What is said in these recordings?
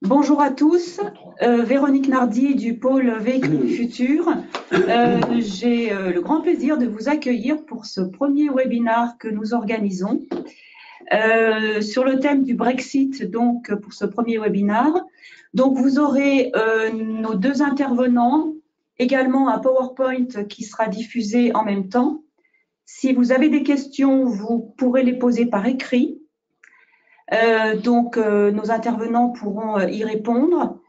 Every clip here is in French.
Bonjour à tous, Véronique Nardi du pôle Véhicules du Futur. J'ai le grand plaisir de vous accueillir pour ce premier webinaire que nous organisons sur le thème du Brexit, donc pour ce premier webinaire. Donc vous aurez nos deux intervenants, également un PowerPoint qui sera diffusé en même temps. Si vous avez des questions, vous pourrez les poser par écrit. Nos intervenants pourront y répondre.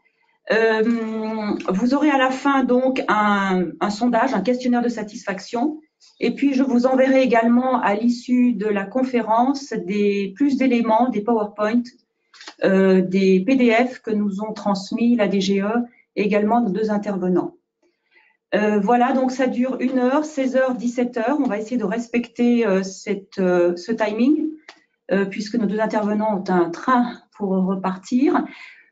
Vous aurez à la fin donc un sondage, un questionnaire de satisfaction. Et puis, je vous enverrai également à l'issue de la conférence plus d'éléments, des PowerPoint, des PDF que nous ont transmis la DGE et également nos deux intervenants. Voilà, donc ça dure 1 heure, 16h, 17h. On va essayer de respecter ce timing. Puisque nos deux intervenants ont un train pour repartir.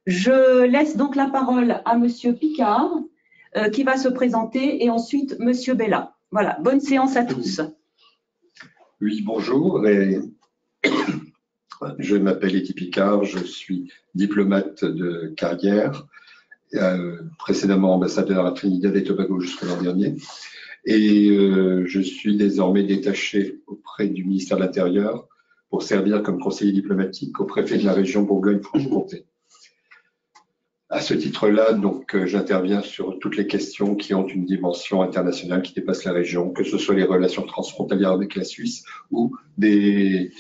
Je laisse donc la parole à Monsieur Picard, qui va se présenter, et ensuite Monsieur Bella. Voilà, bonne séance à tous. Oui, bonjour. Je m'appelle Étienne Picard, je suis diplomate de carrière, précédemment ambassadeur à Trinidad et Tobago jusqu'à l'an dernier. Et je suis désormais détaché auprès du ministère de l'Intérieur pour servir comme conseiller diplomatique au préfet de la région Bourgogne-Franche-Comté. À ce titre-là, donc, j'interviens sur toutes les questions qui ont une dimension internationale qui dépasse la région, que ce soit les relations transfrontalières avec la Suisse ou des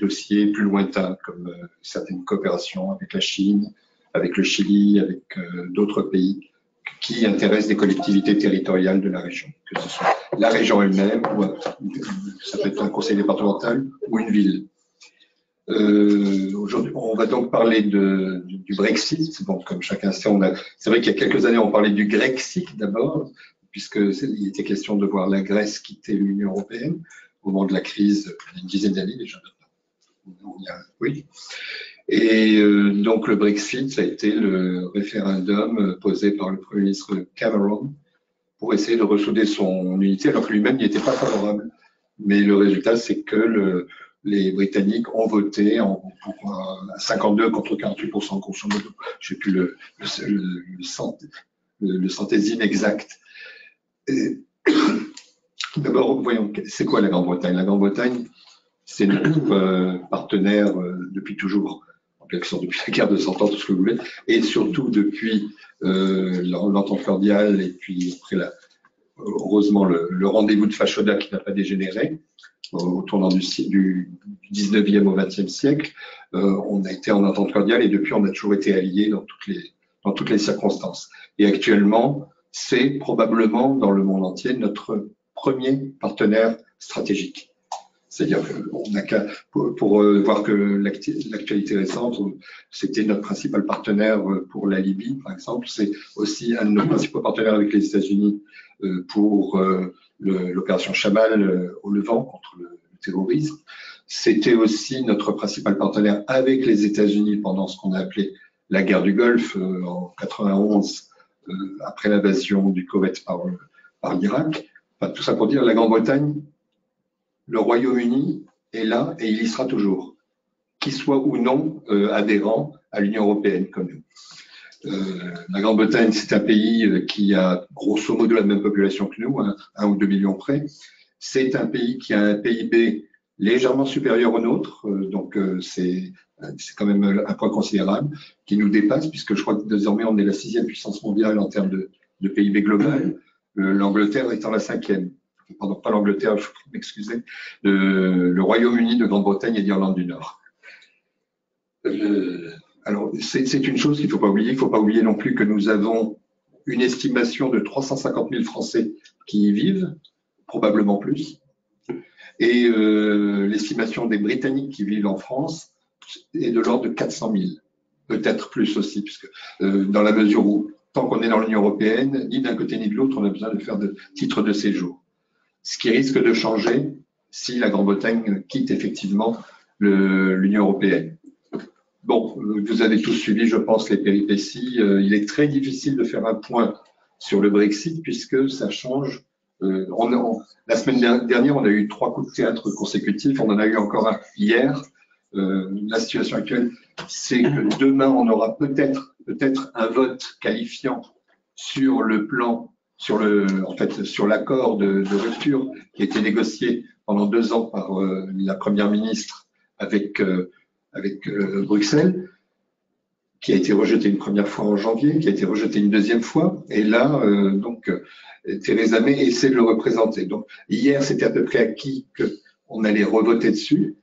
dossiers plus lointains, comme certaines coopérations avec la Chine, avec le Chili, avec d'autres pays qui intéressent des collectivités territoriales de la région, que ce soit la région elle-même, ou ça peut être un conseil départemental ou une ville. Aujourd'hui, on va donc parler du Brexit. Bon, comme chacun sait, c'est vrai qu'il y a quelques années, on parlait du Grexit d'abord, puisqu'il était question de voir la Grèce quitter l'Union européenne au moment de la crise, il y a une dizaine d'années déjà. Oui. Et donc le Brexit, ça a été le référendum posé par le Premier ministre Cameron pour essayer de ressouder son unité, alors que lui-même n'y était pas favorable. Mais le résultat, c'est que les Britanniques ont voté pour 52 contre 48%, grosso modo. Je n'ai plus le centésime exact. D'abord, voyons, c'est quoi la Grande-Bretagne? La Grande-Bretagne, c'est notre partenaire depuis toujours, en quelque sorte depuis la guerre de 100 ans, tout ce que vous voulez, et surtout depuis l'entente cordiale et puis après heureusement le rendez-vous de Fashoda qui n'a pas dégénéré au tournant du 19e au 20e siècle. On a été en entente cordiale et depuis on a toujours été alliés dans toutes les circonstances. Et actuellement, c'est probablement dans le monde entier notre premier partenaire stratégique. C'est-à-dire qu'on n'a qu'à, pour voir que l'actualité récente, c'était notre principal partenaire pour la Libye, par exemple. C'est aussi un de nos principaux partenaires avec les États-Unis pour l'opération Chamal au Levant contre le terrorisme. C'était aussi notre principal partenaire avec les États-Unis pendant ce qu'on a appelé la guerre du Golfe en 91, après l'invasion du Koweït par l'Irak. Enfin, tout ça pour dire la Grande-Bretagne, le Royaume-Uni est là et il y sera toujours, qu'il soit ou non adhérent à l'Union européenne comme nous. La Grande-Bretagne, c'est un pays qui a grosso modo la même population que nous, 1 ou 2 millions près. C'est un pays qui a un PIB légèrement supérieur au nôtre, donc c'est quand même un point considérable qui nous dépasse, puisque je crois que désormais on est la 6e puissance mondiale en termes de PIB global, l'Angleterre étant la 5e. Pardon, pas l'Angleterre, il faut m'excuser, le Royaume-Uni de Grande-Bretagne et d'Irlande du Nord. Alors, c'est une chose qu'il ne faut pas oublier. Il ne faut pas oublier non plus que nous avons une estimation de 350 000 Français qui y vivent, probablement plus. Et l'estimation des Britanniques qui vivent en France est de l'ordre de 400 000, peut-être plus aussi, puisque dans la mesure où, tant qu'on est dans l'Union européenne, ni d'un côté ni de l'autre, on a besoin de faire de titres de séjour. Ce qui risque de changer si la Grande-Bretagne quitte effectivement l'Union européenne. Bon, vous avez tous suivi, je pense, les péripéties. Il est très difficile de faire un point sur le Brexit puisque ça change. La semaine dernière, on a eu 3 coups de théâtre consécutifs. On en a eu encore un hier. la situation actuelle, c'est que demain, on aura peut-être un vote qualifiant sur le plan, sur l'accord de rupture qui a été négocié pendant 2 ans par la Première ministre avec Bruxelles, qui a été rejeté une première fois en janvier, qui a été rejeté une deuxième fois, et là, Theresa May essaie de le représenter. Donc, hier, c'était à peu près acquis qu'on allait revoter dessus.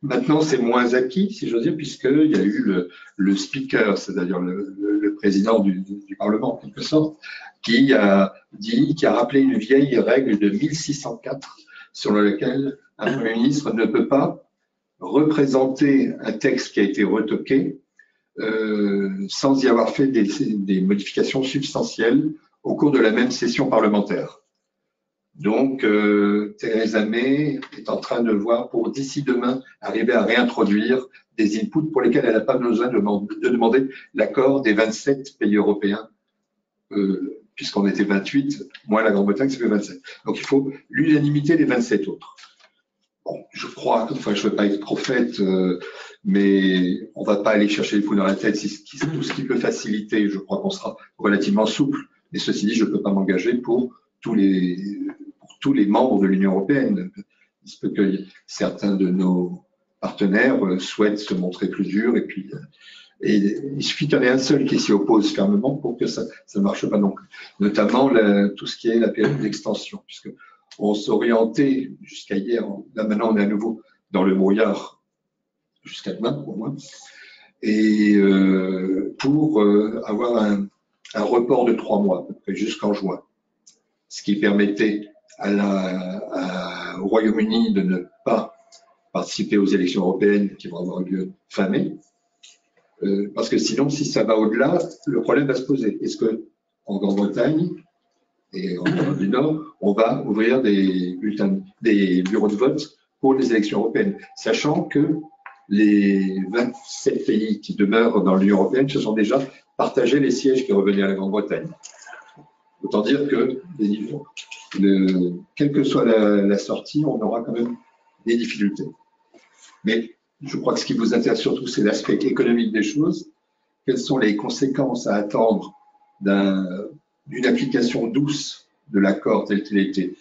Maintenant, c'est moins acquis, si j'ose dire, puisqu'il y a eu le speaker, c'est-à-dire le président du Parlement, en quelque sorte, qui a rappelé une vieille règle de 1604, selon laquelle un Premier ministre ne peut pas représenter un texte qui a été retoqué sans y avoir fait des modifications substantielles au cours de la même session parlementaire. Donc, Theresa May est en train de voir pour d'ici demain arriver à réintroduire des inputs pour lesquels elle n'a pas besoin de demander l'accord des 27 pays européens, puisqu'on était 28, moins la Grande-Bretagne, ça fait 27. Donc, il faut l'unanimité des 27 autres. Bon, je crois, enfin, je ne veux pas être prophète, mais on ne va pas aller chercher les poux dans la tête. Tout ce qui peut faciliter, je crois qu'on sera relativement souple. Mais ceci dit, je ne peux pas m'engager pour tous les membres de l'Union européenne. Il se peut que certains de nos partenaires souhaitent se montrer plus durs, et il suffit qu'il y en ait un seul qui s'y oppose fermement pour que ça ne marche pas non plus. Notamment tout ce qui est la période d'extension, puisque on s'orientait jusqu'à hier. Là maintenant, on est à nouveau dans le brouillard jusqu'à demain, pour moi, et pour avoir un report de 3 mois à peu près jusqu'en juin, ce qui permettait au Royaume-Uni de ne pas participer aux élections européennes qui vont avoir lieu fin mai, parce que sinon, si ça va au-delà, le problème va se poser. Est-ce qu'en Grande-Bretagne et en Europe du Nord, on va ouvrir des bureaux de vote pour les élections européennes, sachant que les 27 pays qui demeurent dans l'Union européenne se sont déjà partagés les sièges qui revenaient à la Grande-Bretagne. Autant dire que, quelle que soit la sortie, on aura quand même des difficultés. Mais je crois que ce qui vous intéresse surtout, c'est l'aspect économique des choses. Quelles sont les conséquences à attendre d'une application douce de l'accord tel qu'il a été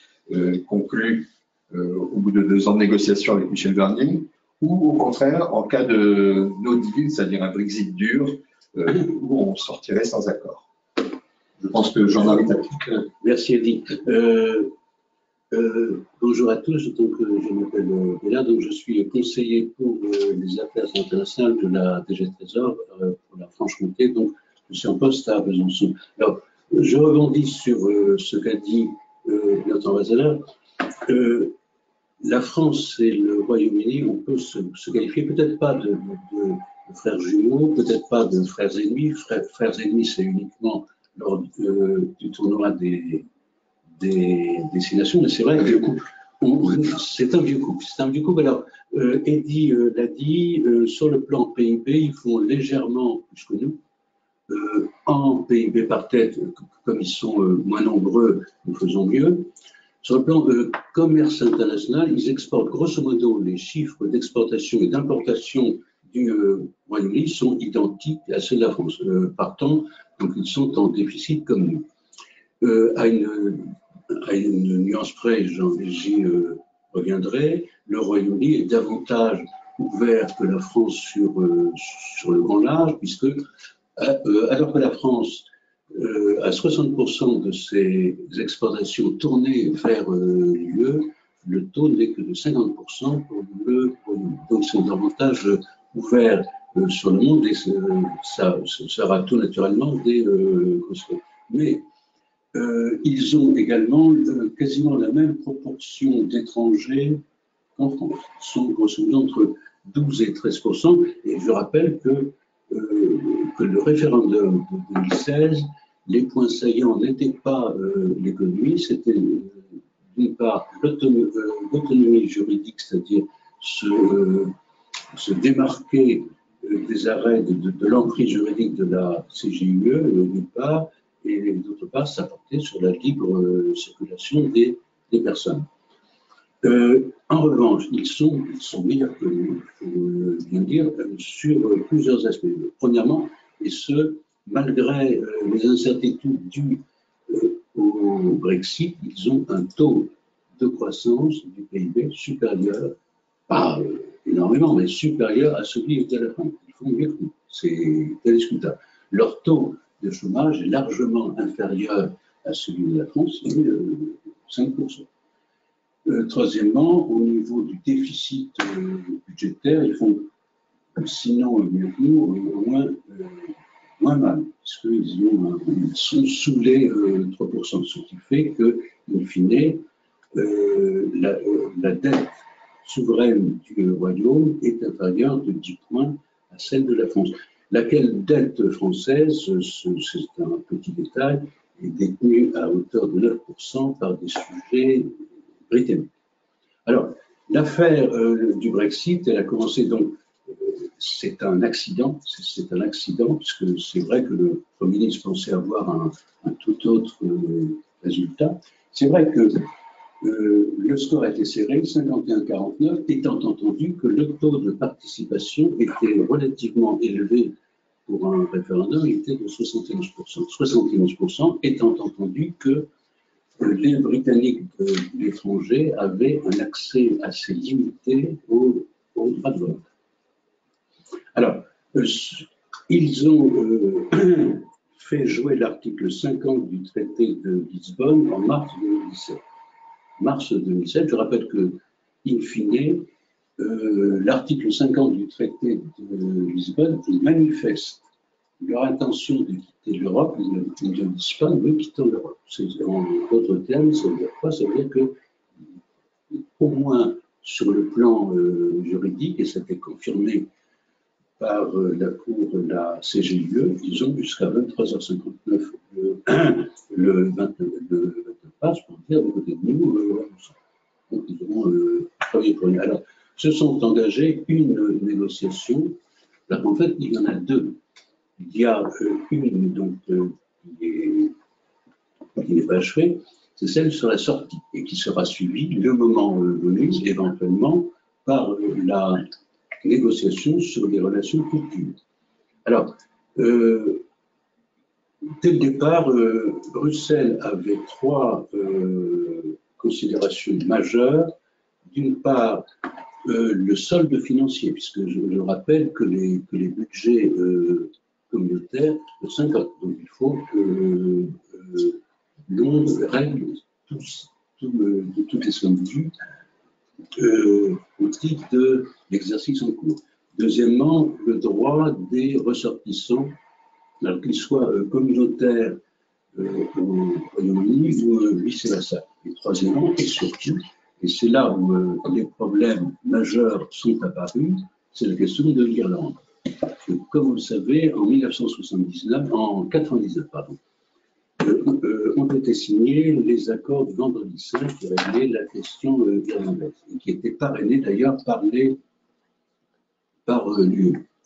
conclu au bout de 2 ans de négociations avec Michel Barnier, ou au contraire, en cas de no deal, c'est-à-dire un Brexit dur, où on sortirait sans accord. Je pense que Jean-Marie t'a pris. Merci Eddy. Bonjour à tous, donc je m'appelle Béla, donc je suis conseiller pour les affaires internationales de la DG Trésor pour la Franche-Comté, donc je suis en poste à Besançon. Alors, je rebondis sur ce qu'a dit notre ambassadeur. La France et le Royaume-Uni, on peut se qualifier peut-être pas de frères jumeaux, peut-être pas de frères ennemis. Frères ennemis, c'est uniquement lors du tournoi des destinations, mais c'est vrai que c'est un vieux couple. C'est un vieux couple. Alors, Eddy l'a dit, sur le plan PIB, ils font légèrement plus que nous. En PIB par tête, comme ils sont moins nombreux, nous faisons mieux. Sur le plan de commerce international, ils exportent grosso modo les chiffres d'exportation et d'importation du Royaume-Uni sont identiques à ceux de la France. Partant, donc ils sont en déficit comme nous. À une nuance près, j'y reviendrai, le Royaume-Uni est davantage ouvert que la France sur le grand large, puisque alors que la France à 60% de ses exportations tournées vers l'UE, le taux n'est que de 50% pour le Royaume-Uni. Donc, ils sont davantage ouverts sur le monde et ça sera tout naturellement des constats. Mais ils ont également quasiment la même proportion d'étrangers qu'en France. Ils sont grosso modo entre 12 et 13%. Et je rappelle que le référendum de 2016, les points saillants n'étaient pas l'économie, c'était d'une part l'autonomie juridique, c'est-à-dire se démarquer des arrêts de l'emprise juridique de la CJUE, d'une part, et d'autre part, s'apporter sur la libre circulation des personnes. En revanche, ils sont meilleurs que nous, il faut bien dire, sur plusieurs aspects. Premièrement, et ce, malgré les incertitudes dues au Brexit, ils ont un taux de croissance du PIB supérieur, pas énormément, mais supérieur à celui de la France. Ils font mieux que nous, c'est indiscutable. Leur taux de chômage est largement inférieur à celui de la France, c'est 5%. Troisièmement, au niveau du déficit budgétaire, ils font, sinon mieux que nous, au moins mal, puisqu'ils sont sous les 3%, ce qui fait que, in fine, la dette souveraine du Royaume est inférieure de 10 points à celle de la France. Laquelle dette française, c'est un petit détail, est détenue à hauteur de 9% par des sujets britannique. Alors, l'affaire du Brexit, elle a commencé donc, c'est un accident, puisque c'est vrai que le Premier ministre pensait avoir un tout autre résultat. C'est vrai que le score a été serré, 51-49, étant entendu que le taux de participation était relativement élevé pour un référendum, il était de 71%. 71% étant entendu que les Britanniques de l'étranger avaient un accès assez limité au droit de vote. Alors, ils ont fait jouer l'article 50 du traité de Lisbonne en mars 2017. Mars 2017, je rappelle que, in fine, l'article 50 du traité de Lisbonne manifeste leur intention de quitter l'Europe. Ils ne disent pas nous quittons l'Europe. En d'autres termes, ça veut dire quoi? Ça veut dire que, au moins sur le plan juridique, et ça a été confirmé par la Cour de la CGIE, ils ont jusqu'à 23h59 le 29 mars pour dire du côté de nous, donc ils auront travaillé pour nous. Alors, se sont engagés une négociation. Alors, en fait, il y en a deux. Il y a une donc, qui n'est pas achevée, c'est celle sur la sortie et qui sera suivie le moment venu, éventuellement, par la négociation sur les relations futures. Alors, dès le départ, Bruxelles avait trois considérations majeures. D'une part, le solde financier, puisque je rappelle que les budgets communautaires de 50. Donc il faut que Londres règle toutes les sommes dues au titre de l'exercice en cours. Deuxièmement, le droit des ressortissants, alors qu'ils soient communautaires au Royaume-Uni ou vice-versa. Et troisièmement, et surtout, et c'est là où les problèmes majeurs sont apparus, c'est la question de l'Irlande. Comme vous le savez, en 99, pardon, ont été signés les accords du Vendredi Saint qui réglaient la question irlandaise et qui étaient parrainés d'ailleurs par l'UE.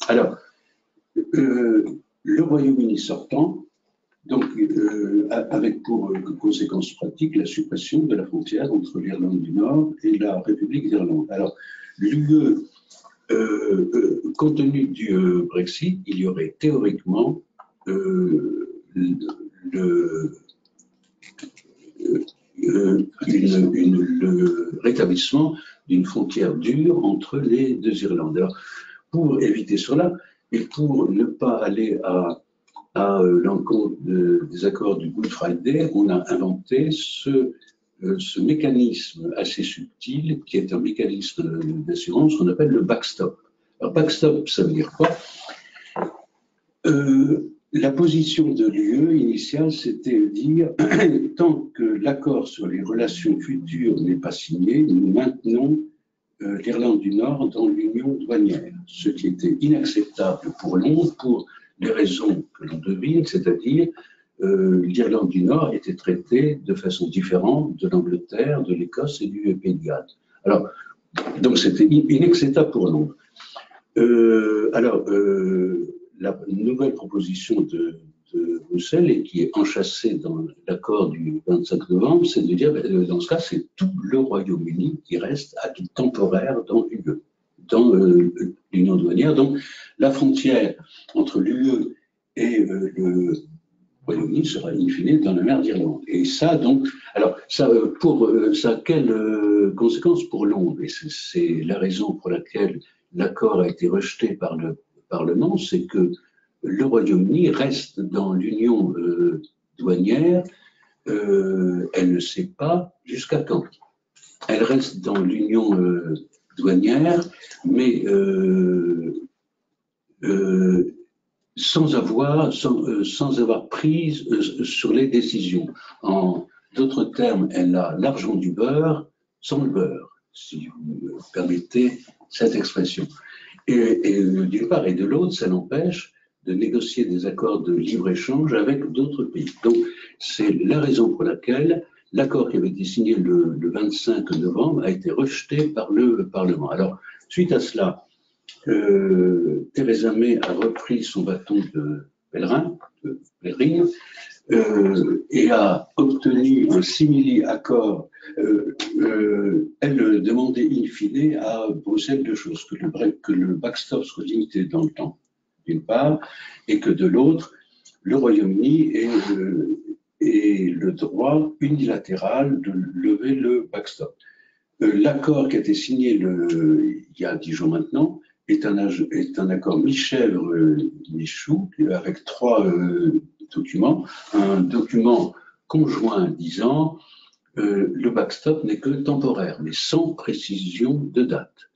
Alors, le Royaume-Uni sortant, donc avec pour conséquence pratique la suppression de la frontière entre l'Irlande du Nord et la République d'Irlande. Alors, l'UE, compte tenu du Brexit, il y aurait théoriquement le rétablissement d'une frontière dure entre les deux Irlandes. Alors, pour éviter cela et pour ne pas aller à l'encontre des accords du Good Friday, on a inventé ce mécanisme assez subtil qui est un mécanisme d'assurance qu'on appelle le backstop. Alors, backstop, ça veut dire quoi? La position de l'UE initiale, c'était de dire tant que l'accord sur les relations futures n'est pas signé, nous maintenons l'Irlande du Nord dans l'union douanière, ce qui était inacceptable pour Londres pour les raisons que l'on devine, c'est-à-dire l'Irlande du Nord était traitée de façon différente de l'Angleterre, de l'Écosse et du Pays de Galles. Alors, donc c'était inacceptable pour Londres. La nouvelle proposition de Bruxelles et qui est enchâssé dans l'accord du 25 novembre, c'est de dire, dans ce cas, c'est tout le Royaume-Uni qui reste à titre temporaire dans l'UE, dans l'Union douanière. Donc, la frontière entre l'UE et le Royaume-Uni sera in fine dans la mer d'Irlande. Et ça, donc, alors, ça, ça a quelles conséquences pour Londres? Et c'est la raison pour laquelle l'accord a été rejeté par le Parlement, c'est que le Royaume-Uni reste dans l'union douanière, elle ne sait pas jusqu'à quand. Elle reste dans l'union douanière, mais sans avoir prise sur les décisions. En d'autres termes, elle a l'argent du beurre sans le beurre, si vous me permettez cette expression. Et d'une part, et de l'autre, ça l'empêche de négocier des accords de libre-échange avec d'autres pays. Donc, c'est la raison pour laquelle l'accord qui avait été signé le 25 novembre a été rejeté par le Parlement. Alors, suite à cela, Theresa May a repris son bâton de pèlerine, et a obtenu un simili-accord. Elle demandait in fine à Bruxelles deux choses, que le backstop soit limité dans le temps, d'une part, et que de l'autre, le Royaume-Uni ait le droit unilatéral de lever le backstop. L'accord qui a été signé il y a 10 jours maintenant est un accord Michel-Michou avec 3 documents. Un document conjoint disant le backstop n'est que temporaire, mais sans précision de date.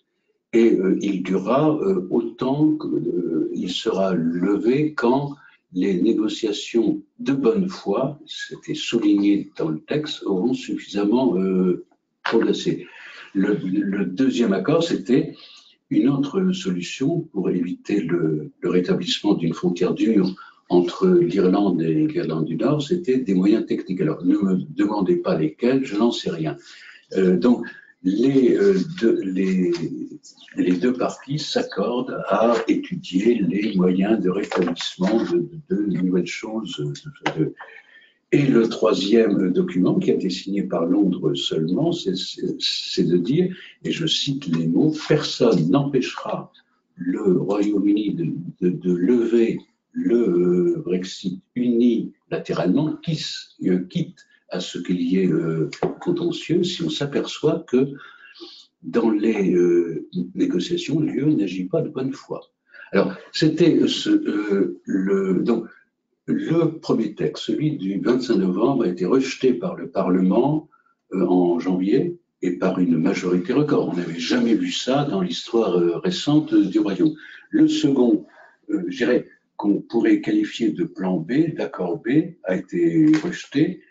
Et il durera autant qu'il sera levé quand les négociations de bonne foi, c'était souligné dans le texte, auront suffisamment progressé. Le deuxième accord, c'était une autre solution pour éviter le rétablissement d'une frontière dure entre l'Irlande et l'Irlande du Nord, c'était des moyens techniques. Alors, ne me demandez pas lesquels, je n'en sais rien. Donc, les deux parties s'accordent à étudier les moyens de rétablissement de nouvelles choses. Et le troisième document, qui a été signé par Londres seulement, c'est de dire, et je cite les mots, « Personne n'empêchera le Royaume-Uni de lever le Brexit unilatéralement, quitte à ce qu'il y ait contentieux, si on s'aperçoit que dans les négociations, l'UE n'agit pas de bonne foi. » Alors, c'était donc, le premier texte, celui du 25 novembre, a été rejeté par le Parlement en janvier et par une majorité record. On n'avait jamais vu ça dans l'histoire récente du Royaume. Le second, je dirais, qu'on pourrait qualifier de plan B, d'accord B, a été rejeté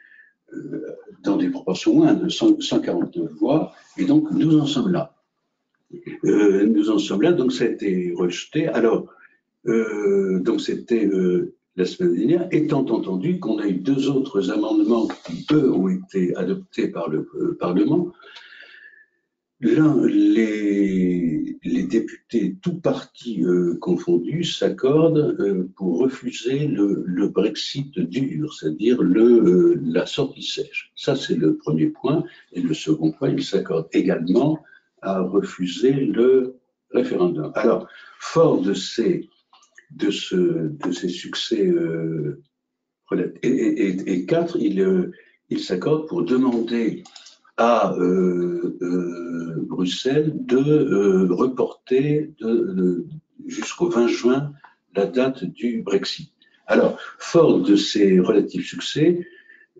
dans des proportions moindres de 149 voix, et donc nous en sommes là. Donc ça a été rejeté. Alors, donc c'était la semaine dernière, étant entendu qu'on a eu 2 autres amendements qui, eux, ont été adoptés par le Parlement. L'un, les députés, tous partis confondus, s'accordent pour refuser le Brexit dur, c'est-à-dire la sortie sèche. Ça, c'est le premier point. Et le second point, ils s'accordent également à refuser le référendum. Alors, fort de ces succès et 4, ils s'accordent pour demander à Bruxelles de reporter jusqu'au 20 juin la date du Brexit. Alors, fort de ces relatifs succès,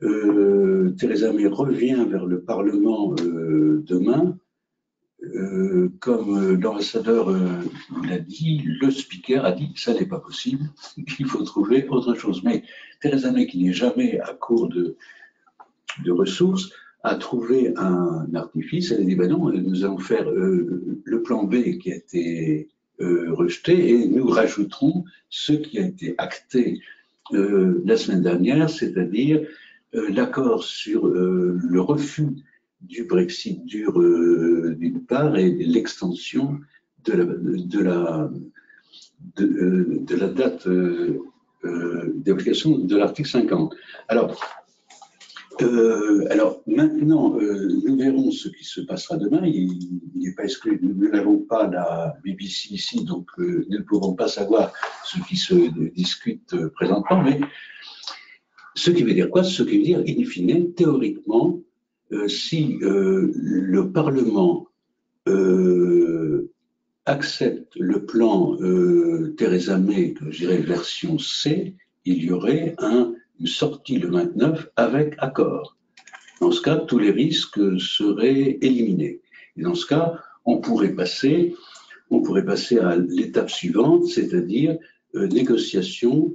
Theresa May revient vers le Parlement demain. Comme l'ambassadeur l'a dit, le speaker a dit ça n'est pas possible, il faut trouver autre chose. Mais Theresa May, qui n'est jamais à court de ressources, a trouvé un artifice. Elle a dit ben non, nous allons faire le plan B qui a été rejeté et nous rajouterons ce qui a été acté la semaine dernière, c'est-à-dire l'accord sur le refus du Brexit dur d'une part et l'extension de la date d'application de l'article 50. Alors maintenant, nous verrons ce qui se passera demain. Il n'est pas exclu, nous n'avons pas la BBC ici, donc nous ne pourrons pas savoir ce qui se discute présentement, mais ce qui veut dire quoi? Ce qui veut dire, in fine, théoriquement, si le Parlement accepte le plan Theresa May, que je dirais version C, il y aurait une sortie le 29 avec accord. Dans ce cas, tous les risques seraient éliminés. Et dans ce cas, on pourrait passer à l'étape suivante, c'est-à-dire négociation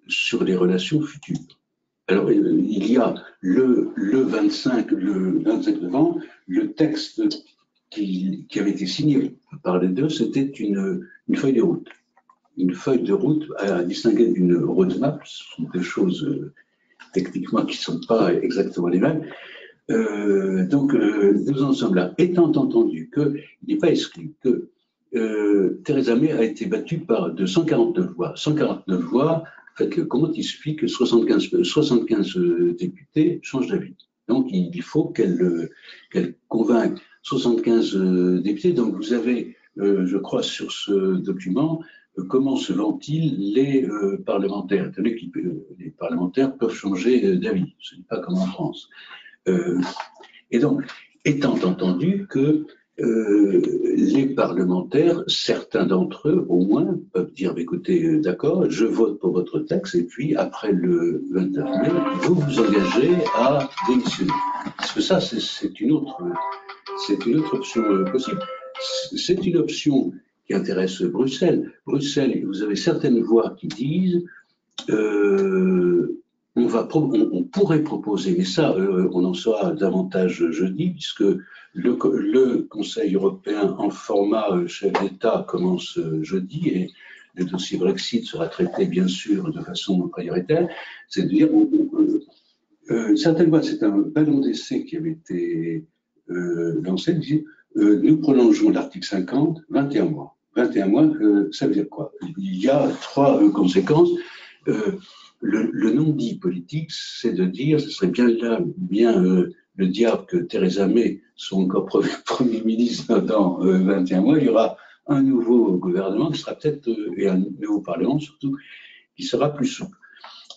sur les relations futures. Alors, il y a le 25 novembre, le texte qui avait été signé par les deux, c'était une feuille de route. Une feuille de route à distinguer d'une roadmap, ce sont des choses techniquement qui ne sont pas exactement les mêmes. Donc, nous en sommes là. Étant entendu qu'il n'est pas exclu que Theresa May a été battue de 149 voix. 149 voix, faites le compte, il suffit que 75 députés changent d'avis. Donc, il faut qu'elle convainque 75 députés. Donc, vous avez, je crois, sur ce document, comment se ventilent les parlementaires. Les parlementaires peuvent changer d'avis. Ce n'est pas comme en France. Et donc, étant entendu que les parlementaires, certains d'entre eux, au moins, peuvent dire, écoutez, d'accord, je vote pour votre texte, et puis après le 29 mai, vous vous engagez à démissionner. Parce que ça, c'est une autre option possible. C'est une option qui intéresse Bruxelles. Bruxelles, vous avez certaines voix qui disent on pourrait proposer, mais ça, on en saura davantage jeudi, puisque le Conseil européen en format chef d'État commence jeudi et le dossier Brexit sera traité, bien sûr, de façon prioritaire. C'est de dire, certaines voix, c'est un ballon d'essai qui avait été lancé, nous prolongeons l'article 50, 21 mois. 21 mois, ça veut dire quoi? Il y a trois conséquences. Le non-dit politique, c'est de dire, ce serait bien le diable que Theresa May soit encore Premier ministre dans 21 mois, il y aura un nouveau gouvernement qui sera peut-être, et un nouveau Parlement surtout, qui sera plus souple.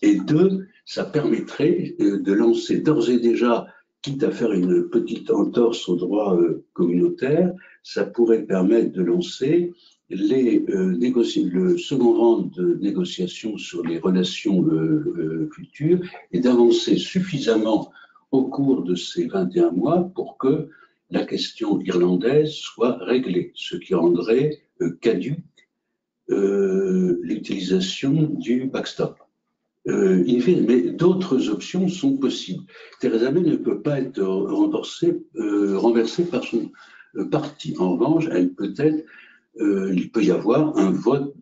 Et deux, ça permettrait de lancer d'ores et déjà, quitte à faire une petite entorse au droit communautaire, ça pourrait permettre de lancer le second round de négociations sur les relations futures et d'avancer suffisamment au cours de ces 21 mois pour que la question irlandaise soit réglée, ce qui rendrait caduque l'utilisation du backstop. Mais d'autres options sont possibles. Theresa May ne peut pas être renversée par son parti. En revanche, il peut y avoir un vote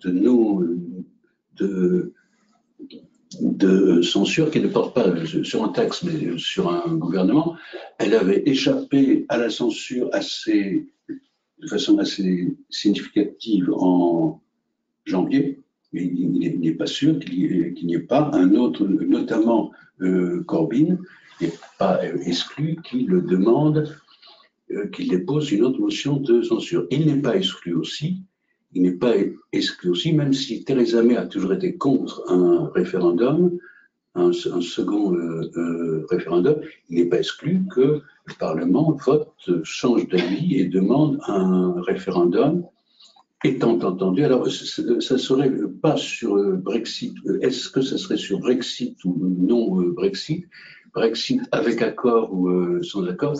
de censure qui ne porte pas sur un texte, mais sur un gouvernement. Elle avait échappé à la censure de façon assez significative en janvier. Mais il n'est pas sûr qu'il n'y ait pas un autre, notamment Corbyn, n'est pas exclu qu'il le demande, qu'il dépose une autre motion de censure. Il n'est pas exclu aussi, même si Theresa May a toujours été contre un référendum, un second référendum, il n'est pas exclu que le Parlement change d'avis et demande un référendum. Étant entendu, alors ça serait pas sur Brexit, est-ce que ça serait sur Brexit ou non Brexit, Brexit avec accord ou sans accord,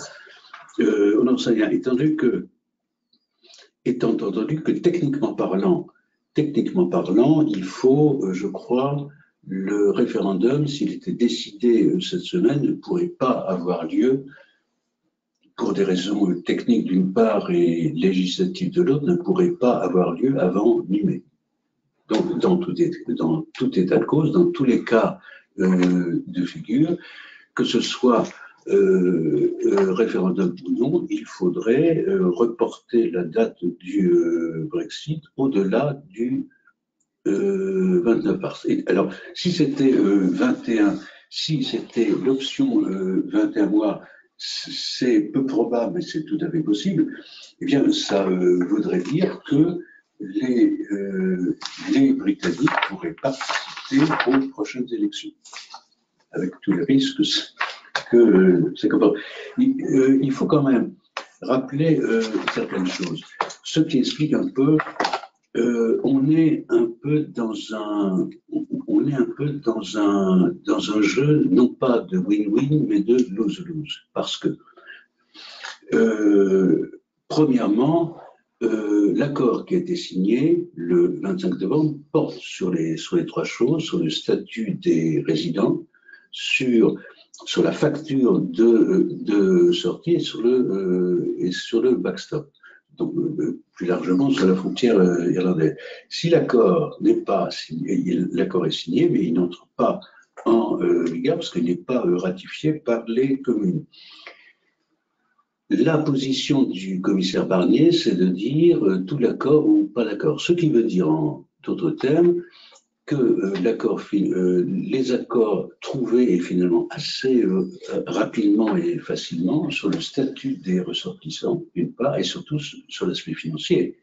on n'en sait rien, étant entendu que techniquement parlant, il faut, je crois, le référendum, s'il était décidé cette semaine, ne pourrait pas avoir lieu pour des raisons techniques d'une part et législatives de l'autre, ne pourrait pas avoir lieu avant mi-mai. Donc, dans tout état de cause, dans tous les cas de figure, que ce soit référendum ou non, il faudrait reporter la date du Brexit au-delà du 29 mars. Alors, si c'était 21, si c'était l'option 21 mois, c'est peu probable, mais c'est tout à fait possible, eh bien, ça voudrait dire que les Britanniques pourraient participer aux prochaines élections, avec tous les risques que c'est comme ça. Il faut quand même rappeler certaines choses, ce qui explique un peu. On est un peu dans un jeu non pas de win-win mais de lose-lose, parce que premièrement, l'accord qui a été signé le 25 novembre porte sur les trois choses: sur le statut des résidents, sur la facture de sortie et sur le backstop. Donc, plus largement sur la frontière irlandaise. Si l'accord n'est pas signé, l'accord est signé, mais il n'entre pas en vigueur parce qu'il n'est pas ratifié par les communes. La position du commissaire Barnier, c'est de dire tout d'accord ou pas d'accord. Ce qui veut dire, en d'autres termes, que les accords trouvés et finalement assez rapidement et facilement sur le statut des ressortissants, d'une part, et surtout sur l'aspect financier.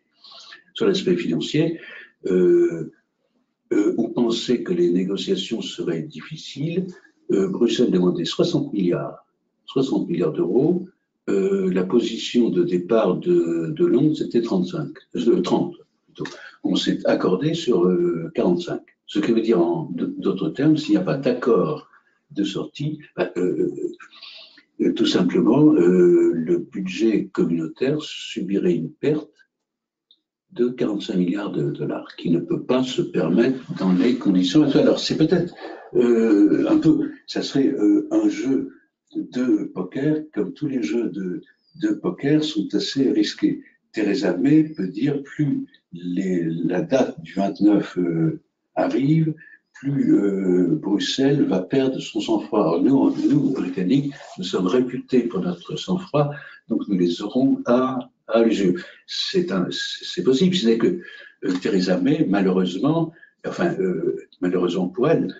Sur l'aspect financier, on pensait que les négociations seraient difficiles. Bruxelles demandait 60 milliards d'euros. La position de départ de Londres, c'était 30 plutôt. On s'est accordé sur 45. Ce qui veut dire, en d'autres termes, s'il n'y a pas d'accord de sortie, tout simplement, le budget communautaire subirait une perte de 45 milliards de dollars, qui ne peut pas se permettre dans les conditions actuelles. Alors, c'est peut-être un peu, ça serait un jeu de poker, comme tous les jeux de poker sont assez risqués. Theresa May peut dire, plus la date du 29 arrive, plus Bruxelles va perdre son sang-froid. Nous, Britanniques, nous sommes réputés pour notre sang-froid, donc nous les aurons à l'usure. C'est possible, c'est que Theresa May, malheureusement, malheureusement pour elle,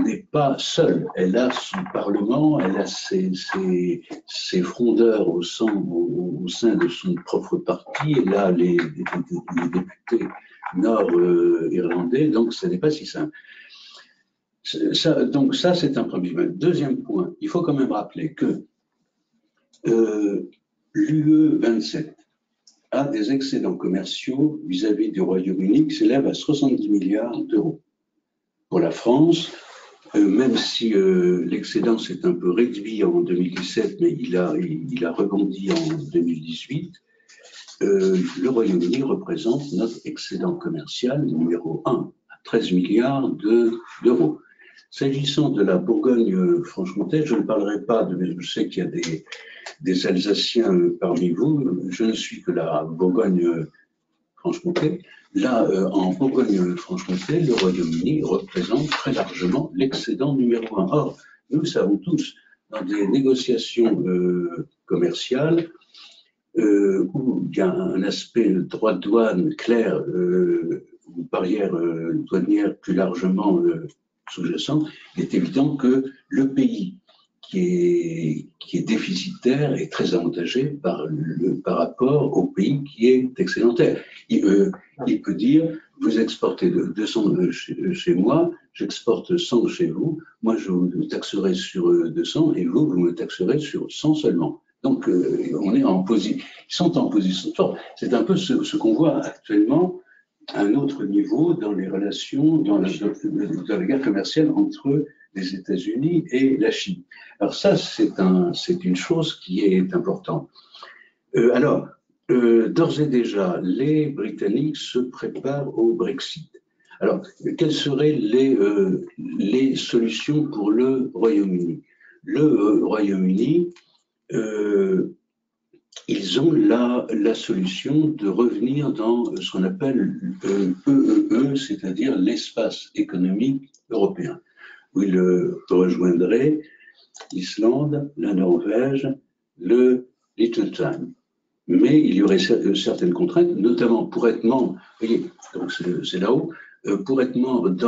n'est pas seule. Elle a son Parlement, elle a ses frondeurs au sein de son propre parti, elle a les députés nord-irlandais, donc ce n'est pas si simple. Donc ça, c'est un premier point. Deuxième point, il faut quand même rappeler que l'UE 27 a des excédents commerciaux vis-à-vis du Royaume-Uni qui s'élèvent à 70 milliards d'euros. Pour la France, même si l'excédent s'est un peu réduit en 2017, mais il a rebondi en 2018, le Royaume-Uni représente notre excédent commercial numéro 1, à 13 milliards d'euros. S'agissant de la Bourgogne-Franche-Comté, je ne parlerai pas je sais qu'il y a des Alsaciens parmi vous, je ne suis que la Bourgogne-Franche-Comté. Là, en Bourgogne-Franche-Comté, le Royaume-Uni représente très largement l'excédent numéro 1. Or, nous savons tous, dans des négociations commerciales, où il y a un aspect droit de douane clair, ou barrière douanière plus largement sous-jacent, il est évident que le pays qui est déficitaire est très avantagé par rapport au pays qui est excédentaire. Il peut dire, vous exportez 200 chez moi, j'exporte 100 chez vous, moi je vous taxerai sur 200 et vous me taxerez sur 100 seulement. Donc ils sont en position forte. C'est un peu ce qu'on voit actuellement à un autre niveau dans les relations, dans la guerre commerciale entre les États-Unis et la Chine. Alors ça, c'est une chose qui est importante. D'ores et déjà, les Britanniques se préparent au Brexit. Alors, quelles seraient les solutions pour le Royaume-Uni? Le Royaume-Uni, ils ont la solution de revenir dans ce qu'on appelle EEE, c'est-à-dire l'espace économique européen, où ils rejoindraient l'Islande, la Norvège, le Liechtenstein. Mais il y aurait certaines contraintes, notamment pour être membre, vous voyez, donc c'est là-haut, pour être membre du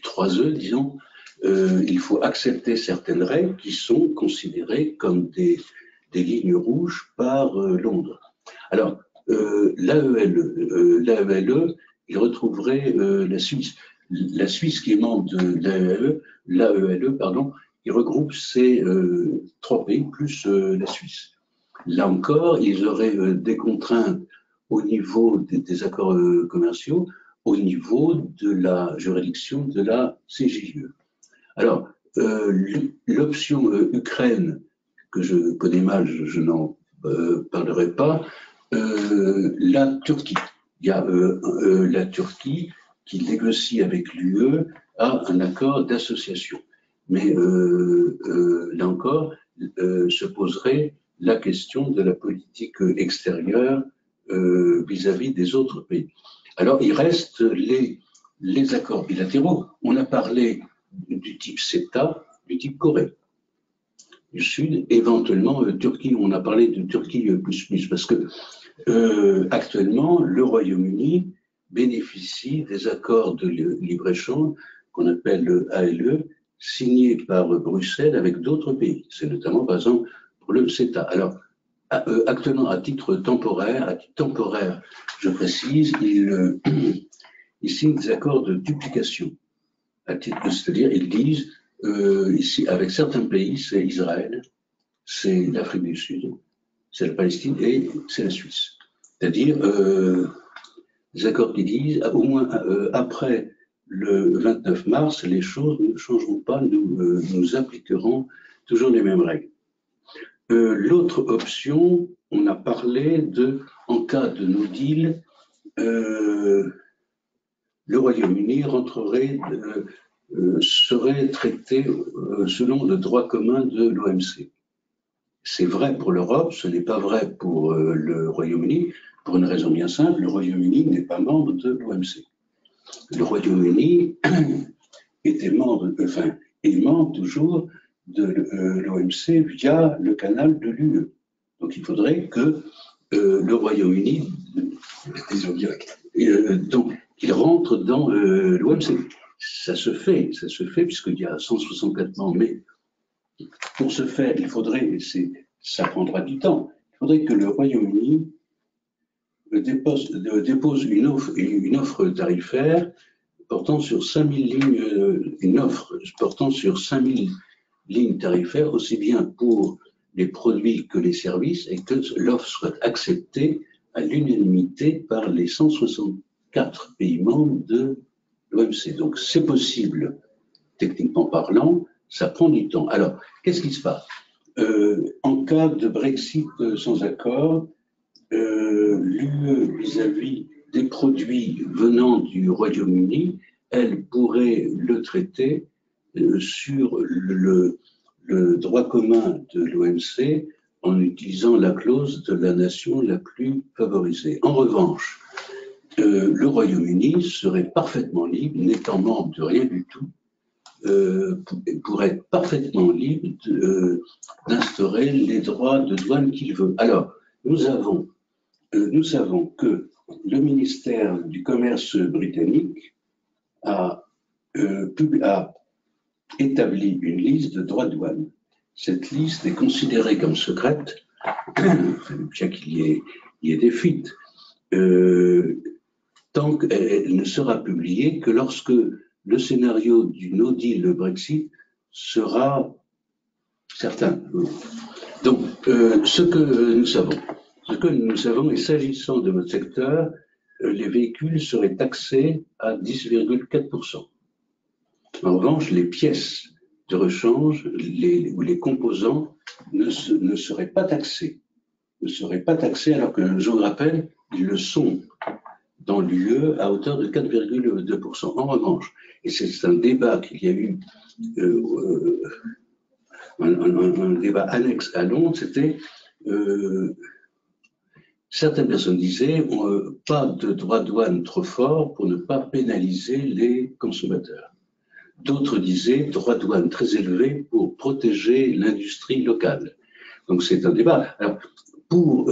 3E, disons, il faut accepter certaines règles qui sont considérées comme des lignes rouges par Londres. Alors, l'AELE, il retrouverait la Suisse. La Suisse qui est membre de l'AELE, pardon, il regroupe ces 3 pays plus la Suisse. Là encore, ils auraient des contraintes au niveau des accords commerciaux, au niveau de la juridiction de la CJUE. Alors, l'option Ukraine, que je connais mal, je n'en parlerai pas, la Turquie. Il y a la Turquie qui négocie avec l'UE à un accord d'association. Mais là encore, se poserait la question de la politique extérieure vis-à-vis des autres pays. Alors, il reste les accords bilatéraux. On a parlé du type CETA, du type Corée du Sud, éventuellement Turquie. On a parlé de Turquie plus, parce que actuellement, le Royaume-Uni bénéficie des accords de libre-échange qu'on appelle le ALE, signés par Bruxelles avec d'autres pays. C'est notamment, par exemple, pour le CETA. Alors, actuellement, à titre temporaire, je précise, il signe des accords de duplication. C'est-à-dire, ils disent, ici, avec certains pays, c'est Israël, c'est l'Afrique du Sud, c'est la Palestine et c'est la Suisse. C'est-à-dire, des accords qui disent, au moins après le 29 mars, les choses ne changeront pas, nous appliquerons toujours les mêmes règles. L'autre option, on a parlé de, en cas de no deal, le Royaume-Uni serait traité selon le droit commun de l'OMC. C'est vrai pour l'Europe, ce n'est pas vrai pour le Royaume-Uni, pour une raison bien simple, le Royaume-Uni n'est pas membre de l'OMC. Le Royaume-Uni est membre toujours de l'OMC via le canal de l'UE. Donc il faudrait que le Royaume-Uni donc il rentre dans l'OMC. Ça se fait puisqu'il y a 164 membres, mais pour ce faire, il faudrait, ça prendra du temps, il faudrait que le Royaume-Uni dépose une offre tarifaire portant sur 5000 lignes tarifaires, aussi bien pour les produits que les services, et que l'offre soit acceptée à l'unanimité par les 164 pays membres de l'OMC. Donc c'est possible, techniquement parlant, ça prend du temps. Alors, qu'est-ce qui se passe? En cas de Brexit sans accord, l'UE vis-à-vis des produits venant du Royaume-Uni, elle pourrait le traiter sur le droit commun de l'OMC en utilisant la clause de la nation la plus favorisée. En revanche, le Royaume-Uni serait parfaitement libre, n'étant membre de rien du tout, pourrait être parfaitement libre d'instaurer les droits de douane qu'il veut. Alors, nous savons que le ministère du Commerce britannique a établi une liste de droits de douane. Cette liste est considérée comme secrète, bien qu'il y ait des fuites, tant qu'elle ne sera publiée que lorsque le scénario du no deal, le Brexit, sera certain. Donc, ce que nous savons, et s'agissant de votre secteur, les véhicules seraient taxés à 10,4%. En revanche, les pièces de rechange ou les composants ne seraient pas taxés. Alors que, je vous rappelle, ils le sont dans l'UE à hauteur de 4,2%. En revanche, et c'est un débat qu'il y a eu, un débat annexe à Londres, c'était certaines personnes disaient pas de droit de douane trop fort pour ne pas pénaliser les consommateurs. D'autres disaient droit de douane très élevé pour protéger l'industrie locale. Donc c'est un débat. Alors, pour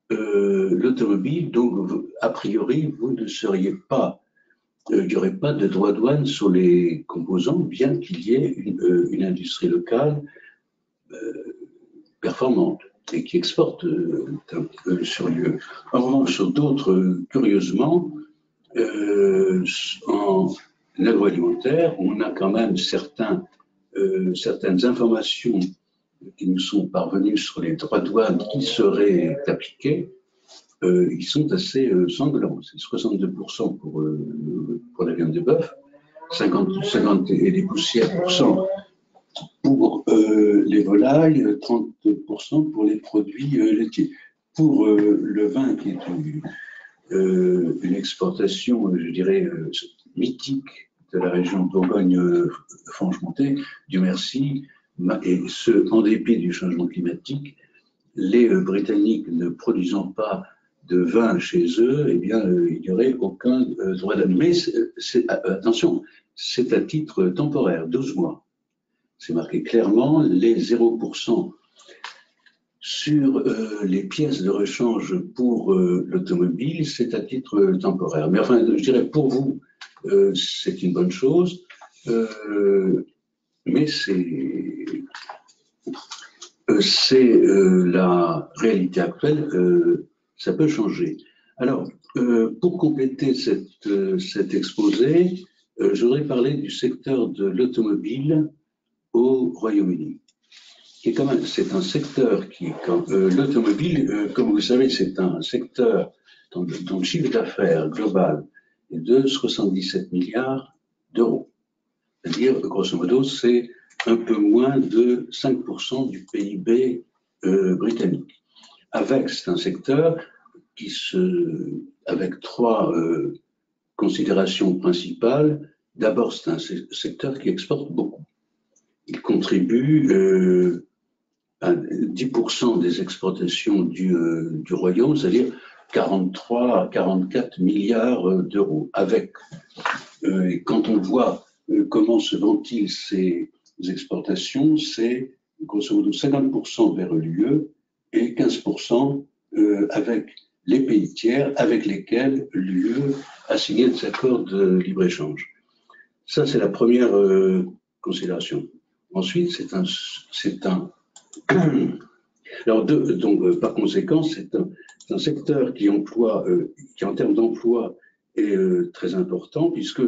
l'automobile, donc a priori, vous ne seriez pas, il n'y aurait pas de droit de douane sur les composants, bien qu'il y ait une industrie locale performante et qui exporte un petit peu sur lieu. En revanche, sur d'autres, curieusement, en agroalimentaire, on a quand même certaines informations qui nous sont parvenues sur les droits de douane qui seraient appliqués. Ils sont assez sanglants. C'est 62% pour la viande de bœuf, 50 et des poussières pour les volailles, 30% pour les produits laitiers. Pour le vin, qui est une exportation, je dirais, mythique de la région de Bourgogne-Franche-Comté, Dieu merci, et ce, en dépit du changement climatique, les Britanniques ne produisant pas de vin chez eux, eh bien, il n'y aurait aucun droit d'âne. Mais attention, c'est à titre temporaire, 12 mois. C'est marqué clairement, les 0% sur les pièces de rechange pour l'automobile, c'est à titre temporaire. Mais enfin, je dirais pour vous, c'est une bonne chose, mais c'est la réalité actuelle, ça peut changer. Alors, pour compléter cet exposé, je voudrais parler du secteur de l'automobile au Royaume-Uni. Et quand même, c'est un secteur qui, l'automobile, comme vous le savez, c'est un secteur dont le chiffre d'affaires global est de 77 milliards d'euros. C'est-à-dire, grosso modo, c'est un peu moins de 5% du PIB britannique. C'est un secteur avec trois considérations principales. D'abord, c'est un secteur qui exporte beaucoup. Il contribue à 10% des exportations du Royaume, c'est-à-dire 43 à 44 milliards d'euros. Et quand on voit comment se ventilent ces exportations, c'est grosso modo 50% vers l'UE et 15% avec les pays tiers avec lesquels l'UE a signé des accords de libre-échange. Ça, c'est la première considération. Ensuite, donc, par conséquent, c'est un secteur qui emploie, qui en termes d'emploi est très important, puisque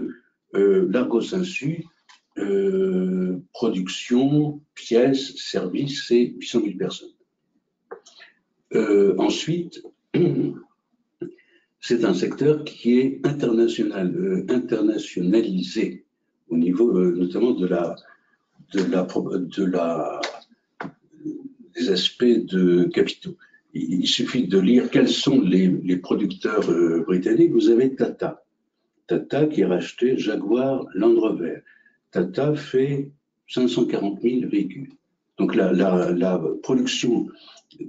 l'Argos Insu, production, pièces, services, c'est 800 000 personnes. Ensuite, c'est un secteur qui est internationalisé au niveau notamment des aspects de capitaux. Il suffit de lire quels sont les producteurs britanniques. Vous avez Tata qui a racheté Jaguar Land Rover. Tata fait 540 000 véhicules. Donc la production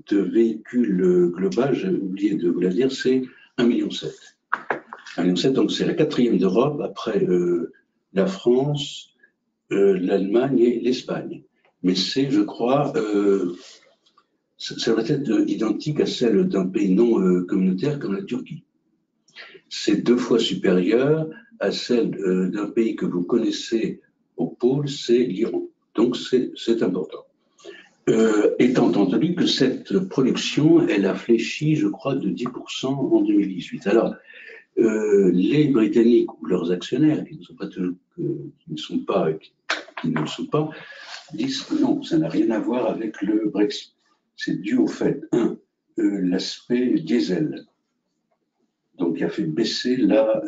de véhicules globale, j'ai oublié de vous la dire, c'est 1,7 million. 1,7 million, donc c'est la quatrième d'Europe après la France, l'Allemagne et l'Espagne. Mais c'est, je crois, ça va être identique à celle d'un pays non communautaire comme la Turquie. C'est 2 fois supérieur à celle d'un pays que vous connaissez au pôle, c'est l'Iran. Donc c'est important. Étant entendu que cette production, elle a fléchi, je crois, de 10% en 2018. Alors, les Britanniques ou leurs actionnaires, qui ne le sont pas, disent que non, ça n'a rien à voir avec le Brexit. C'est dû au fait, l'aspect diesel, donc qui a fait baisser la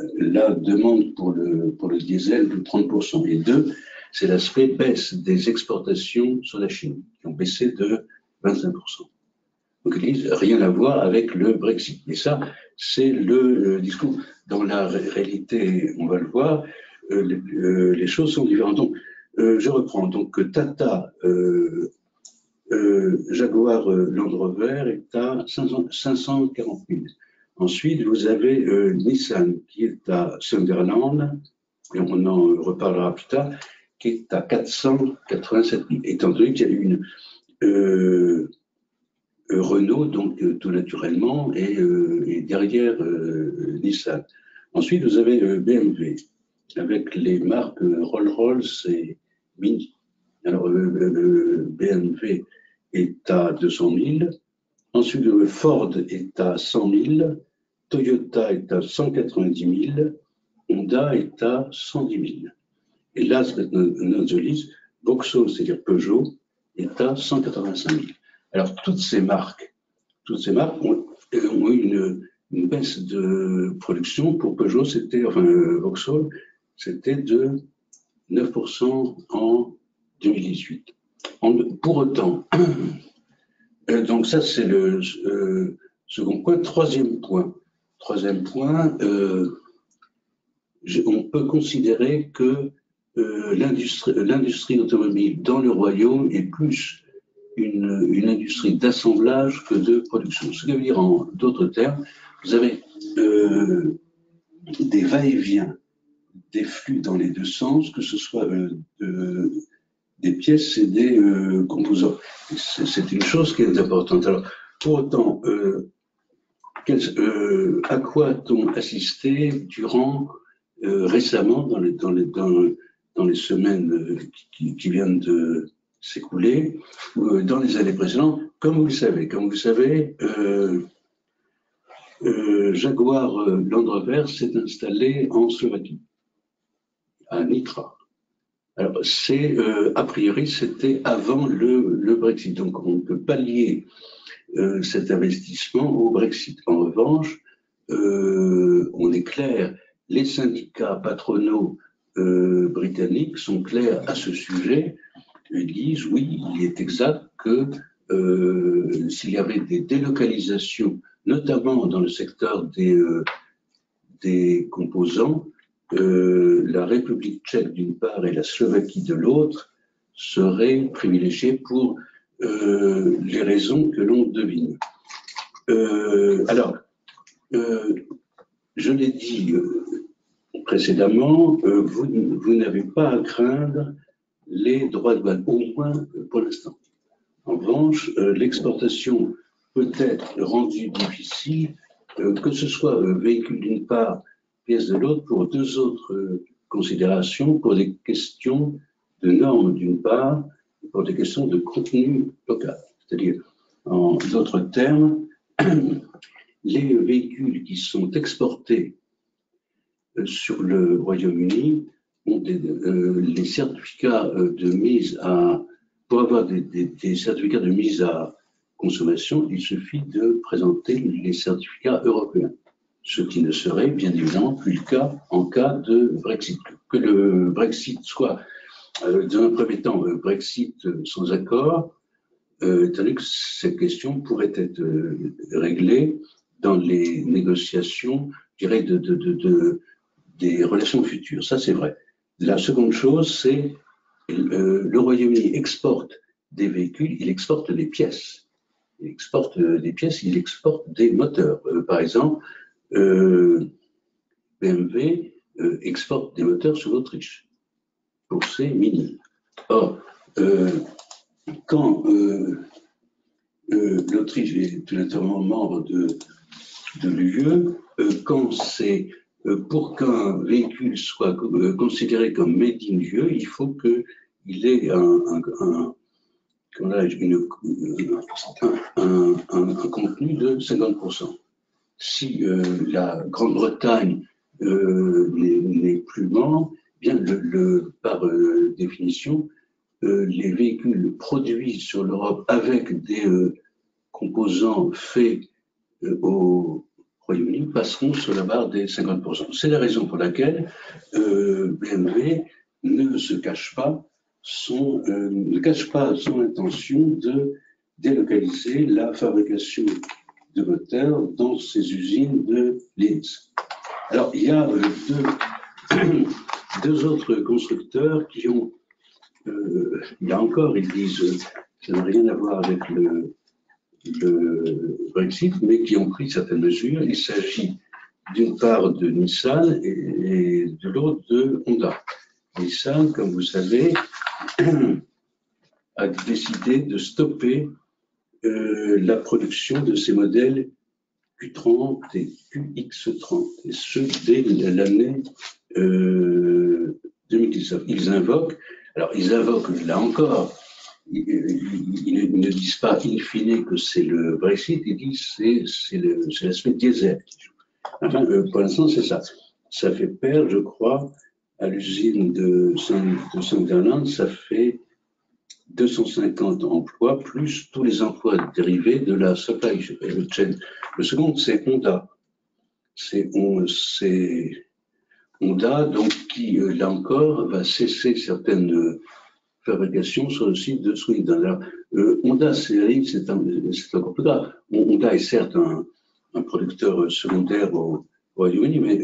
demande pour le diesel de 30%. Et 2, c'est l'aspect baisse des exportations sur la Chine, qui ont baissé de 25%. Donc ils disent rien à voir avec le Brexit. Et ça, c'est le discours. Dans la réalité, on va le voir, les choses sont différentes. Donc, je reprends. Donc, Tata, Jaguar Land Rover est à 540 000. Ensuite, vous avez Nissan qui est à Sunderland, et on en reparlera plus tard, qui est à 487 000. Étant donné qu'il y a eu Renault, donc tout naturellement, et derrière Nissan. Ensuite, vous avez BMW, avec les marques Rolls-Royce et Mini. Alors, BMW est à 200 000. Ensuite, Ford est à 100 000. Toyota est à 190 000. Honda est à 110 000. Et last but not the least, Vauxhall, c'est-à-dire Peugeot, est à 185 000. Alors, toutes ces marques ont eu une baisse de production. Pour Peugeot, Vauxhall, c'était de 9% en 2018. Pour autant, donc ça c'est le second point. Troisième point, on peut considérer que l'industrie automobile dans le royaume est plus une industrie d'assemblage que de production. Ce qui veut dire en d'autres termes, vous avez des va-et-vient, des flux dans les deux sens, que ce soit des pièces et des composants. C'est une chose qui est importante. Alors, pour autant, à quoi a-t-on assisté durant récemment dans les semaines qui viennent de s'écouler, dans les années précédentes? Comme vous le savez, Jaguar Land Rover s'est installé en Slovaquie, à Nitra. Alors, a priori, c'était avant le Brexit. Donc, on peut pas lier cet investissement au Brexit. En revanche, on est clair, les syndicats patronaux britanniques sont clairs à ce sujet. Ils disent, oui, il est exact que s'il y avait des délocalisations, notamment dans le secteur des composants, la République tchèque d'une part et la Slovaquie de l'autre seraient privilégiées pour les raisons que l'on devine. Alors, je l'ai dit précédemment, vous n'avez pas à craindre les droits de douane, au moins pour l'instant. En revanche, l'exportation peut être rendue difficile, que ce soit véhicule d'une part, pièce de l'autre, pour deux autres considérations, pour des questions de normes d'une part, pour des questions de contenu local. C'est-à-dire, en d'autres termes, les véhicules qui sont exportés sur le Royaume-Uni ont les certificats de mise à... Pour avoir des certificats de mise à consommation, il suffit de présenter les certificats européens, ce qui ne serait bien évidemment plus le cas en cas de Brexit. Que le Brexit soit, dans un premier temps, Brexit sans accord, tandis que cette question pourrait être réglée dans les négociations, je dirais, des relations futures. Ça, c'est vrai. La seconde chose, c'est le Royaume-Uni exporte des véhicules, il exporte des pièces. Il exporte des pièces, il exporte des moteurs. Par exemple, BMW exporte des moteurs sur l'Autriche pour ses Mini. Or, quand l'Autriche est tout naturellement membre de l'UE, quand c'est pour qu'un véhicule soit considéré comme made in UE, il faut qu'il ait un contenu de 50%. Si la Grande-Bretagne n'est plus membre, bien par définition, les véhicules produits sur l'Europe avec des composants faits au Royaume-Uni passeront sur la barre des 50%. C'est la raison pour laquelle BMW ne cache pas son intention de délocaliser la fabrication de moteurs dans ses usines de Linz. Alors, il y a deux autres constructeurs qui ont, là encore, ils disent ça n'a rien à voir avec le Brexit, mais qui ont pris certaines mesures. Il s'agit d'une part de Nissan et de l'autre de Honda. Nissan, comme vous savez, a décidé de stopper la production de ces modèles Q30 et QX30, et ce dès l'année 2019. Ils invoquent, là encore, ils ne disent pas in fine que c'est le Brexit, ils disent c'est l'aspect diesel. Enfin, pour l'instant, c'est ça. Ça fait perdre, je crois, à l'usine de Sunderland, ça fait 250 emplois, plus tous les emplois dérivés de la supply chain. Le second, c'est Honda. C'est Honda, donc, qui, là encore, va cesser certaines fabrications sur le site de Swindon. Alors, Honda, c'est encore plus grave. Honda est certes un producteur secondaire au Royaume-Uni, mais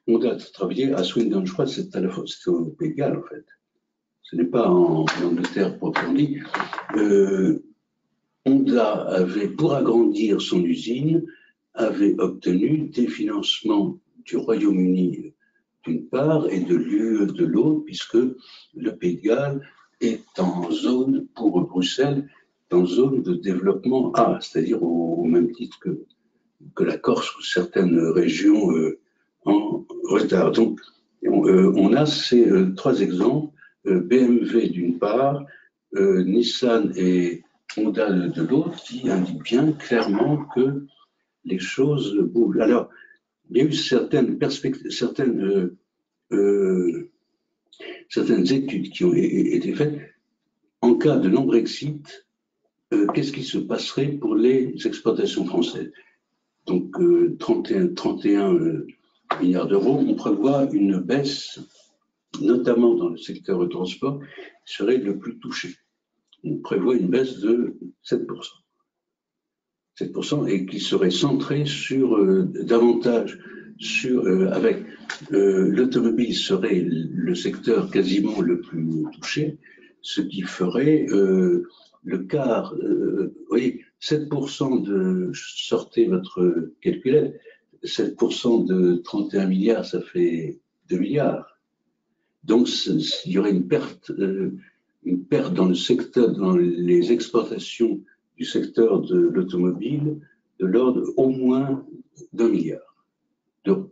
Honda a travaillé à Swindon, je crois que c'était au Pays de Galles, en fait. Ce n'est pas en Angleterre proprement dit. Honda avait, pour agrandir son usine, avait obtenu des financements du Royaume-Uni d'une part et de l'UE de l'autre, puisque le Pays de Galles est en zone, pour Bruxelles, en zone de développement A, c'est-à-dire au même titre que la Corse ou certaines régions en retard. Donc, on a ces trois exemples. BMW d'une part, Nissan et Honda de l'autre, qui indiquent bien clairement que les choses bougent. Alors, il y a eu certaines études qui ont été faites. En cas de non-Brexit, qu'est-ce qui se passerait pour les exportations françaises? Donc, 31 milliards d'euros, on prévoit une baisse, notamment dans le secteur du transport, qui serait le plus touché. On prévoit une baisse de 7%. 7% et qui serait centrée sur davantage sur avec l'automobile serait le secteur quasiment le plus touché, ce qui ferait le quart. Vous voyez, 7% de sortez votre calculette, 7% de 31 milliards, ça fait 2 milliards. Donc il y aurait une perte dans le secteur, dans les exportations du secteur de l'automobile, de l'ordre au moins d'1 milliard d'euros.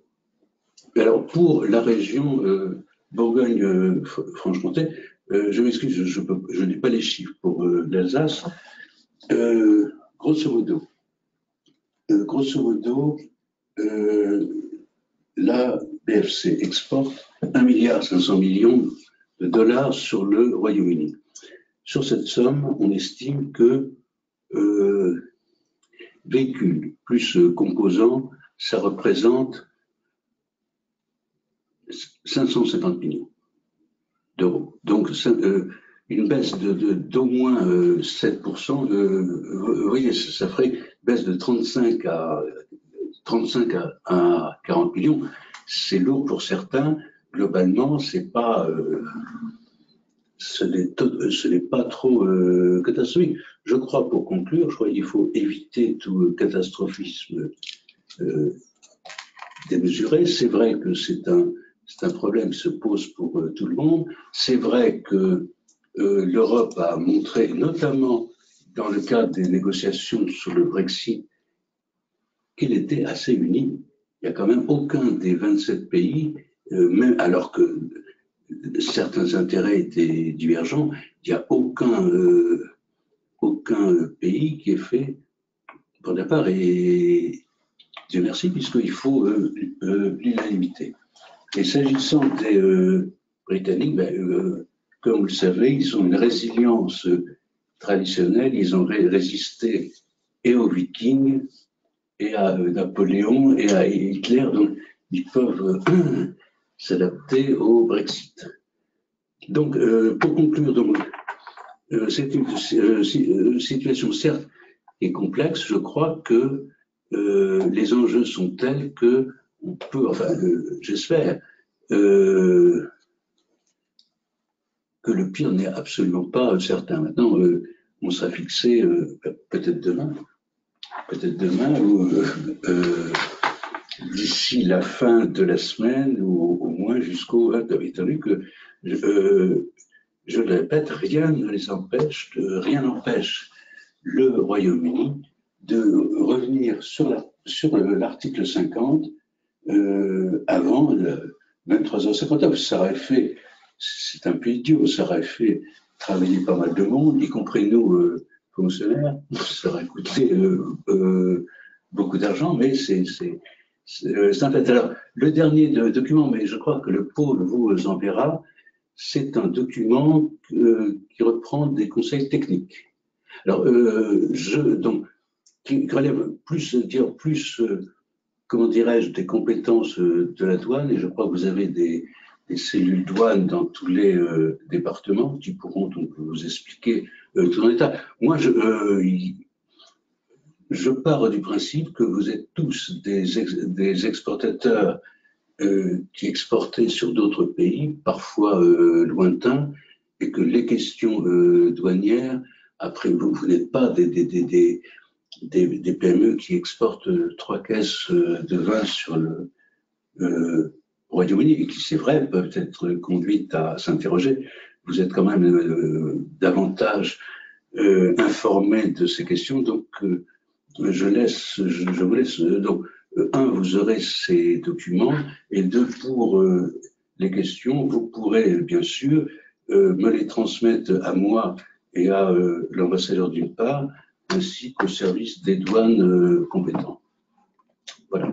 Alors, pour la région Bourgogne-Franche-Comté, je m'excuse, je n'ai pas les chiffres pour l'Alsace. Grosso modo, la BFC exporte 1,5 milliard de dollars sur le Royaume-Uni. Sur cette somme, on estime que véhicules plus composants, ça représente 550 millions d'euros. Donc, une baisse d'au moins 7%, vous voyez, ça ferait une baisse de 35 à 40 millions. C'est lourd pour certains. Globalement, c'est pas, ce n'est pas trop catastrophique. Je crois, pour conclure, qu'il faut éviter tout catastrophisme démesuré. C'est vrai que c'est un problème qui se pose pour tout le monde. C'est vrai que l'Europe a montré, notamment dans le cadre des négociations sur le Brexit, qu'elle était assez unie. Il n'y a quand même aucun des 27 pays, même alors que certains intérêts étaient divergents, il n'y a aucun pays qui est fait pour la part, et Dieu merci, puisqu'il faut l'unanimité. Et s'agissant des Britanniques, comme vous le savez, ils ont une résilience traditionnelle, ils ont résisté et aux Vikings, et à Napoléon, et à Hitler, donc ils peuvent s'adapter au Brexit. Donc, pour conclure, c'est une situation certes qui est complexe. Je crois que les enjeux sont tels que on peut, enfin, j'espère que le pire n'est absolument pas certain. Maintenant, on sera fixé peut-être demain ou d'ici la fin de la semaine ou au moins jusqu'au 29. Étant donné que je le répète, rien n'empêche le Royaume-Uni de revenir sur l'article 50 avant le 23h59. Ça aurait fait, c'est un peu idiot, ça aurait fait travailler pas mal de monde, y compris nous, fonctionnaires. Ça aurait coûté beaucoup d'argent, mais c'est un fait. Alors, le dernier document, mais je crois que le pôle vous enverra, c'est un document qui reprend des conseils techniques. Alors, donc, qui relève plus, comment dirais-je, des compétences de la douane, et je crois que vous avez des cellules douane dans tous les départements qui pourront donc vous expliquer tout en détail. Moi, je pars du principe que vous êtes tous des exportateurs qui exportaient sur d'autres pays, parfois lointains, et que les questions douanières, après vous n'êtes pas des PME qui exportent 3 caisses de vin sur le Royaume-Uni, et qui, c'est vrai, peuvent être conduites à s'interroger. Vous êtes quand même davantage informés de ces questions, donc je vous laisse. Donc, vous aurez ces documents, et pour les questions, vous pourrez bien sûr me les transmettre à moi et à l'ambassadeur d'une part, ainsi qu'au service des douanes compétents. Voilà.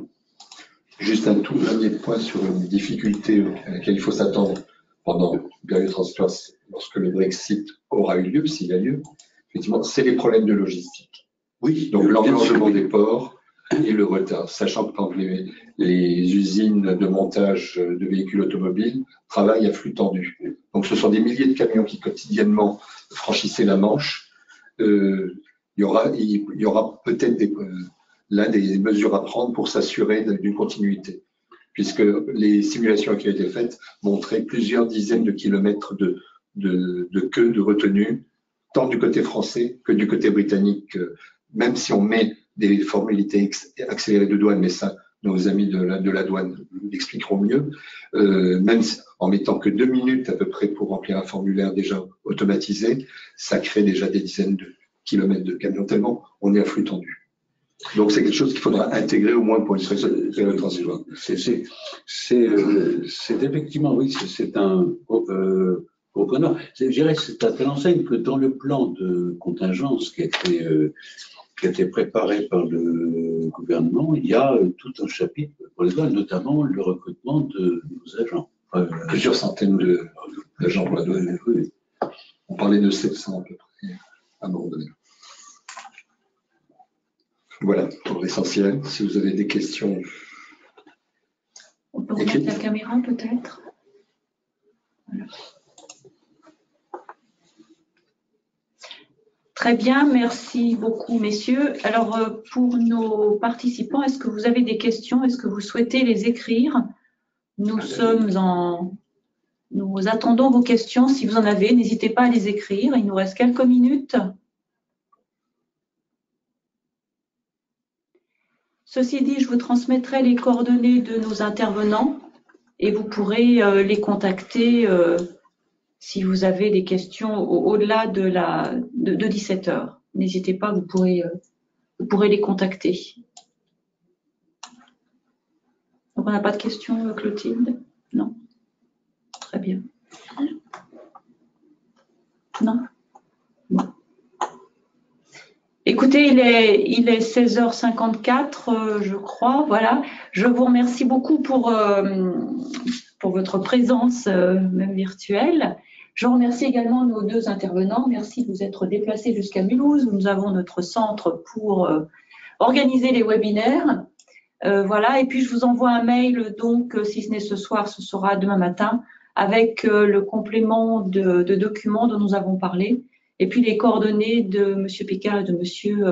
Juste un tout dernier point sur les difficultés à laquelle il faut s'attendre pendant une période transitoire lorsque le Brexit aura eu lieu, s'il a lieu. Effectivement, c'est les problèmes de logistique. Oui. Donc l'engorgement des ports et le retard, sachant que quand les usines de montage de véhicules automobiles travaillent à flux tendu. Donc ce sont des milliers de camions qui quotidiennement franchissaient la Manche. Il y aura peut-être des mesures à prendre pour s'assurer d'une continuité, puisque les simulations qui ont été faites montraient plusieurs dizaines de kilomètres de queue de retenue, tant du côté français que du côté britannique, même si on met des formalités accélérées de douane, mais ça, nos amis de la douane l'expliqueront mieux, même en mettant que 2 minutes à peu près pour remplir un formulaire déjà automatisé, ça crée déjà des dizaines de kilomètres de camions, tellement on est à flux tendu. Donc c'est quelque chose qu'il faudra intégrer au moins pour une période transitoire. C'est effectivement, oui, c'est un gros bonheur. Je dirais, c'est à telle enseigne que dans le plan de contingence qui a été préparé par le gouvernement, il y a tout un chapitre pour les douanes, notamment le recrutement de nos agents. Plusieurs centaines d'agents pour la douane. Oui. On parlait de 700 à peu près à un moment donné. Voilà pour l'essentiel. Si vous avez des questions. On peut remettre la caméra peut-être. Voilà. Très bien, merci beaucoup messieurs. Alors pour nos participants, est-ce que vous avez des questions? Est-ce que vous souhaitez les écrire? Nous attendons vos questions. Si vous en avez, n'hésitez pas à les écrire. Il nous reste quelques minutes. Ceci dit, je vous transmettrai les coordonnées de nos intervenants et vous pourrez les contacter si vous avez des questions au-delà de 17 heures. N'hésitez pas, vous pourrez les contacter. Donc, on n'a pas de questions, Clotilde? Non? Très bien. Non? Bon. Écoutez, il est 16h54, je crois. Voilà. Je vous remercie beaucoup pour votre présence, même virtuelle. Je remercie également nos 2 intervenants. Merci de vous être déplacés jusqu'à Mulhouse. Nous avons notre centre pour organiser les webinaires. Voilà. Et puis, je vous envoie un mail, donc, si ce n'est ce soir, ce sera demain matin, avec le complément de documents dont nous avons parlé. Et puis les coordonnées de M. Picard et de M.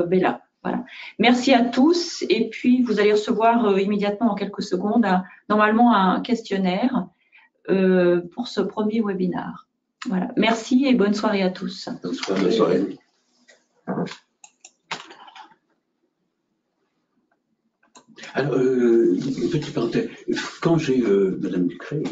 Bella. Voilà. Merci à tous. Et puis, vous allez recevoir immédiatement, en quelques secondes, normalement un questionnaire pour ce premier webinaire. Voilà. Merci et bonne soirée à tous. Bonne soirée. Alors, une petite parenthèse. Quand j'ai Madame Ducret,